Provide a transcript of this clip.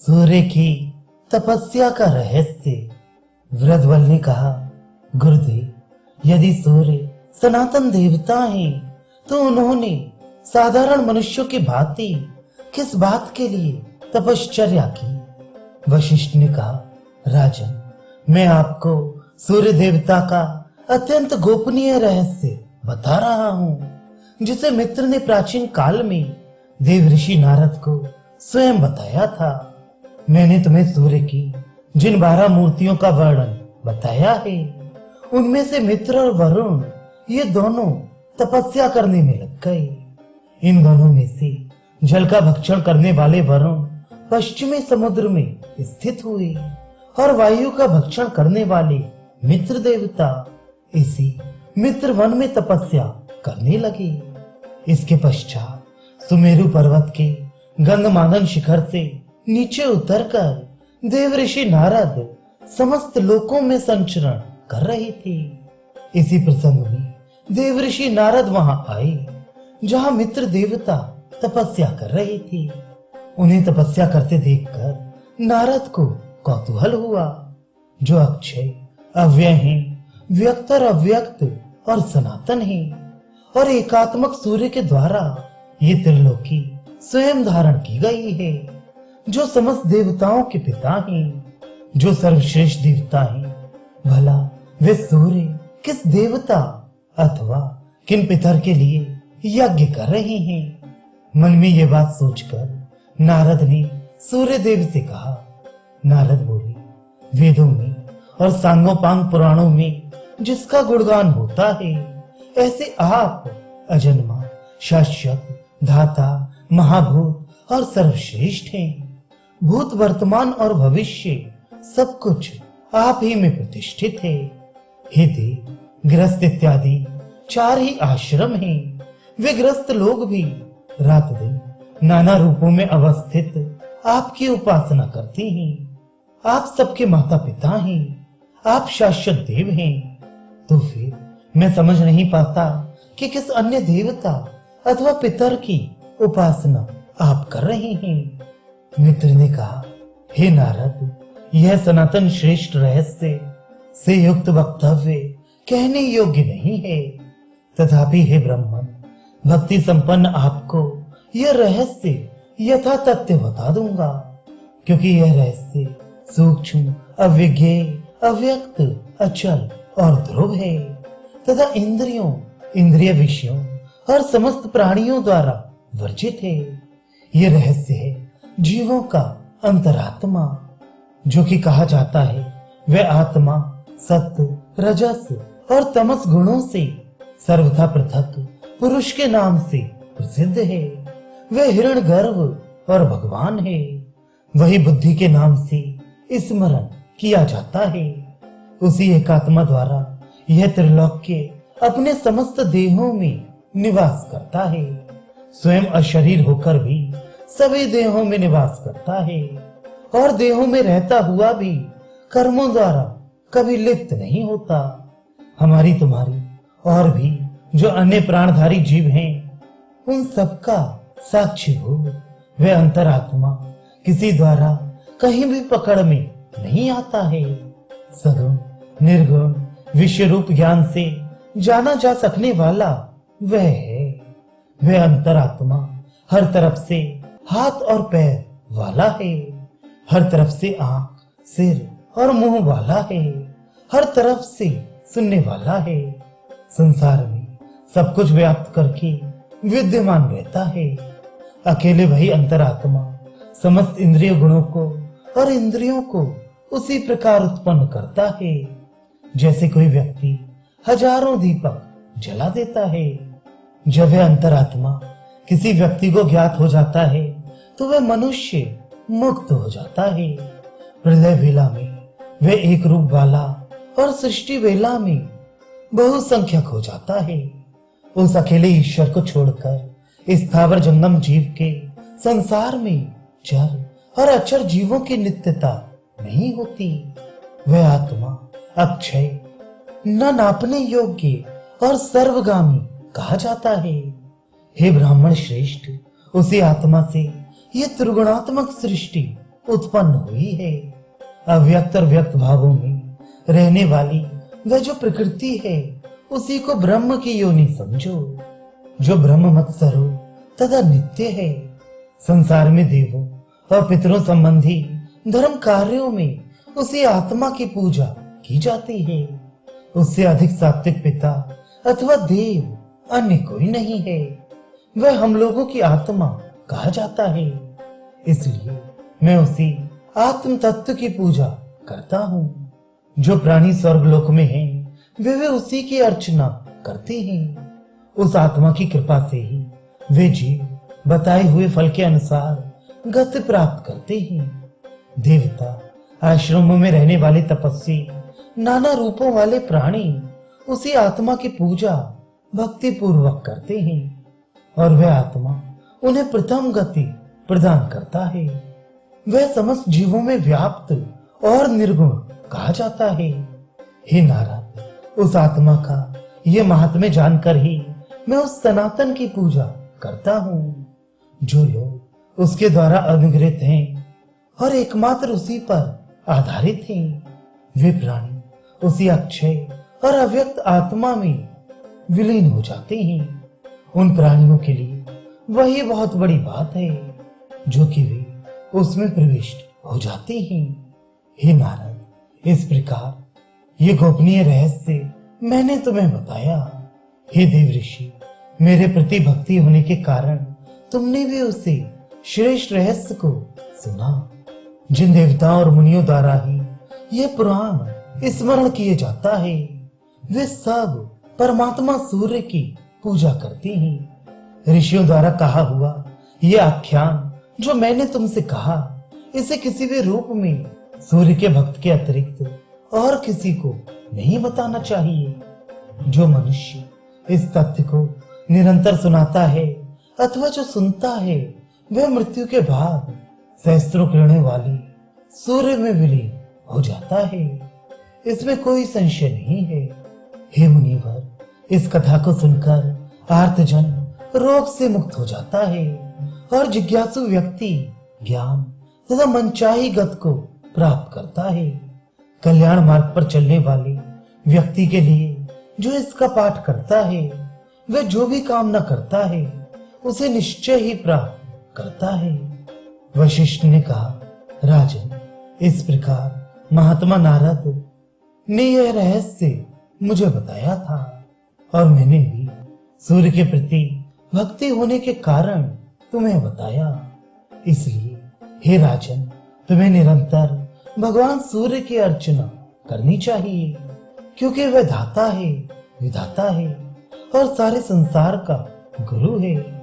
सूर्य की तपस्या का रहस्य। वृद्धवल ने कहा, गुरुदेव, यदि सूर्य सनातन देवता हैं, तो उन्होंने साधारण मनुष्यों की भांति किस बात के लिए तपश्चर्या की? वशिष्ठ ने कहा, राजन, मैं आपको सूर्य देवता का अत्यंत गोपनीय रहस्य बता रहा हूँ, जिसे मित्र ने प्राचीन काल में देवऋषि नारद को स्वयं बताया था। मैंने तुम्हें सूर्य की जिन 12 मूर्तियों का वर्णन बताया है, उनमें से मित्र और वरुण ये दोनों तपस्या करने में लग गए। इन दोनों में से जल का भक्षण करने वाले वरुण पश्चिमी समुद्र में स्थित हुए और वायु का भक्षण करने वाले मित्र देवता इसी मित्र वन में तपस्या करने लगे। इसके पश्चात सुमेरु पर्वत के गंधमादन शिखर से नीचे उतरकर देवऋषि नारद समस्त लोकों में संचरण कर रहे थे। इसी प्रसंग में देवऋषि नारद वहां आए, जहां मित्र देवता तपस्या कर रहे थे। उन्हें तपस्या करते देखकर नारद को कौतूहल हुआ। जो अक्षय, अव्यय है, व्यक्त और अव्यक्त और सनातन है, और एकात्मक सूर्य के द्वारा ये त्रिलोकी स्वयं धारण की गई है, जो समस्त देवताओं के पिता हैं, जो सर्वश्रेष्ठ देवता हैं, भला वे सूर्य किस देवता अथवा किन पितर के लिए यज्ञ कर रहे हैं? मन में ये बात सोचकर नारद ने सूर्य देव से कहा। नारद बोले, वेदों में और सांगोपांग पुराणों में जिसका गुणगान होता है, ऐसे आप अजन्मा, शाश्वत, धाता, महाभूत और सर्वश्रेष्ठ हैं। भूत, वर्तमान और भविष्य सब कुछ आप ही में प्रतिष्ठित है। हे देव, गृहस्थ इत्यादि 4 ही आश्रम हैं। वे गृहस्थ लोग भी रात दिन नाना रूपों में अवस्थित आपकी उपासना करते हैं। आप सबके माता पिता हैं, आप शाश्वत देव हैं। तो फिर मैं समझ नहीं पाता कि किस अन्य देवता अथवा पितर की उपासना आप कर रहे हैं। मित्र ने कहा, हे नारद, यह सनातन श्रेष्ठ रहस्य से युक्त वक्तव्य कहने योग्य नहीं है। तथापि हे ब्राह्मण, भक्ति संपन्न आपको यह रहस्य यथा तथ्य बता दूंगा, क्योंकि यह रहस्य सूक्ष्म, अविज्ञेय, अव्यक्त, अचल और ध्रुव है, तथा इंद्रियों, इंद्रिय विषयों और समस्त प्राणियों द्वारा वर्जित है। यह रहस्य है जीवों का अंतरात्मा, जो कि कहा जाता है वह आत्मा सत्व, रजस और तमस गुणों से सर्वथा पृथक पुरुष के नाम से प्रसिद्ध है। वह हिरण्यगर्भ और भगवान है। वही बुद्धि के नाम से स्मरण किया जाता है। उसी एकात्मा द्वारा यह त्रिलोक्य अपने समस्त देहों में निवास करता है। स्वयं अशरीर होकर भी सभी देहों में निवास करता है, और देहों में रहता हुआ भी कर्मों द्वारा कभी लिप्त नहीं होता। हमारी, तुम्हारी और भी जो अन्य प्राणधारी जीव हैं, उन सबका साक्षी हो वह अंतरात्मा किसी द्वारा कहीं भी पकड़ में नहीं आता है। सगुण, निर्गुण, विषय रूप ज्ञान से जाना जा सकने वाला वह है। वह अंतरात्मा हर तरफ से हाथ और पैर वाला है, हर तरफ से आंख, सिर और मुंह वाला है, हर तरफ से सुनने वाला है। संसार में सब कुछ व्याप्त करके विद्यमान रहता है। अकेले वही अंतरात्मा समस्त इंद्रिय गुणों को और इंद्रियों को उसी प्रकार उत्पन्न करता है, जैसे कोई व्यक्ति हजारों दीपक जला देता है। जब वह अंतरात्मा किसी व्यक्ति को ज्ञात हो जाता है, तो वह मनुष्य मुक्त हो जाता है। प्रलय वेला में वह एक रूप वाला और सृष्टि वेला में बहुसंख्यक हो जाता है। उस अकेले ईश्वर को छोड़कर स्थावर जंगम जीव के संसार में चर और अचर जीवों की नित्यता नहीं होती। वह आत्मा अक्षय, न नापने योग्य और सर्वगामी कहा जाता है। हे ब्राह्मण श्रेष्ठ, उसी आत्मा से ये त्रिगुणात्मक सृष्टि उत्पन्न हुई है। अव्यक्त और व्यक्त भावों में रहने वाली वह जो प्रकृति है, उसी को ब्रह्म की योनि समझो, जो ब्रह्म मत स्वरूप तथा नित्य है। संसार में देवों और पितरों संबंधी धर्म कार्यों में उसी आत्मा की पूजा की जाती है। उससे अधिक सात्विक पिता अथवा देव अन्य कोई नहीं है। वह हम लोगों की आत्मा कहा जाता है। इसलिए मैं उसी आत्म तत्व की पूजा करता हूँ। जो प्राणी स्वर्गलोक में हैं, वे उसी की अर्चना करते हैं। उस आत्मा की कृपा से ही वे जीव बताए हुए फल के अनुसार गति प्राप्त करते हैं। देवता, आश्रमों में रहने वाले तपस्वी, नाना रूपों वाले प्राणी उसी आत्मा की पूजा भक्ति पूर्वक करते हैं और वह आत्मा उन्हें प्रथम गति प्रदान करता है। वह समस्त जीवों में व्याप्त और निर्गुण कहा जाता है। हे नारद, उस आत्मा का ये महात्म्य जानकर ही मैं उस सनातन की पूजा करता हूँ। जो लोग उसके द्वारा अनुग्रहित हैं और एकमात्र उसी पर आधारित हैं, वे प्राणी उसी अक्षय और अव्यक्त आत्मा में विलीन हो जाते हैं। उन प्राणियों के लिए वही बहुत बड़ी बात है, जो कि वे उसमें प्रविष्ट हो जाते हैं। हे नारद, इस प्रकार ये गोपनीय रहस्य मैंने तुम्हें बताया। हे देव ऋषि, मेरे प्रति भक्ति होने के कारण तुमने भी उसे श्रेष्ठ रहस्य को सुना। जिन देवताओं और मुनियों द्वारा ही ये पुराण स्मरण किए जाता है, वे सब परमात्मा सूर्य की पूजा करते हैं। ऋषियों द्वारा कहा हुआ ये आख्यान जो मैंने तुमसे कहा, इसे किसी भी रूप में सूर्य के भक्त के अतिरिक्त और किसी को नहीं बताना चाहिए। जो मनुष्य इस तथ्य को निरंतर सुनाता है अथवा जो सुनता है, वह मृत्यु के बाद सहस्त्रों किरणें वाली सूर्य में विलीन हो जाता है। इसमें कोई संशय नहीं है। हे मुनिवर, इस कथा को सुनकर आर्तजन रोग से मुक्त हो जाता है और जिज्ञासु व्यक्ति ज्ञान तथा मनचाही गत को प्राप्त करता है। कल्याण मार्ग पर चलने वाले व्यक्ति के लिए जो इसका पाठ करता है, वह जो भी कामना करता है उसे निश्चय ही प्राप्त करता है। वशिष्ठ ने कहा, राजन, इस प्रकार महात्मा नारद ने यह रहस्य मुझे बताया था और मैंने भी सूर्य के प्रति भक्ति होने के कारण तुम्हें बताया। इसलिए हे राजन, तुम्हें निरंतर भगवान सूर्य की अर्चना करनी चाहिए, क्योंकि वह दाता है, विधाता है और सारे संसार का गुरु है।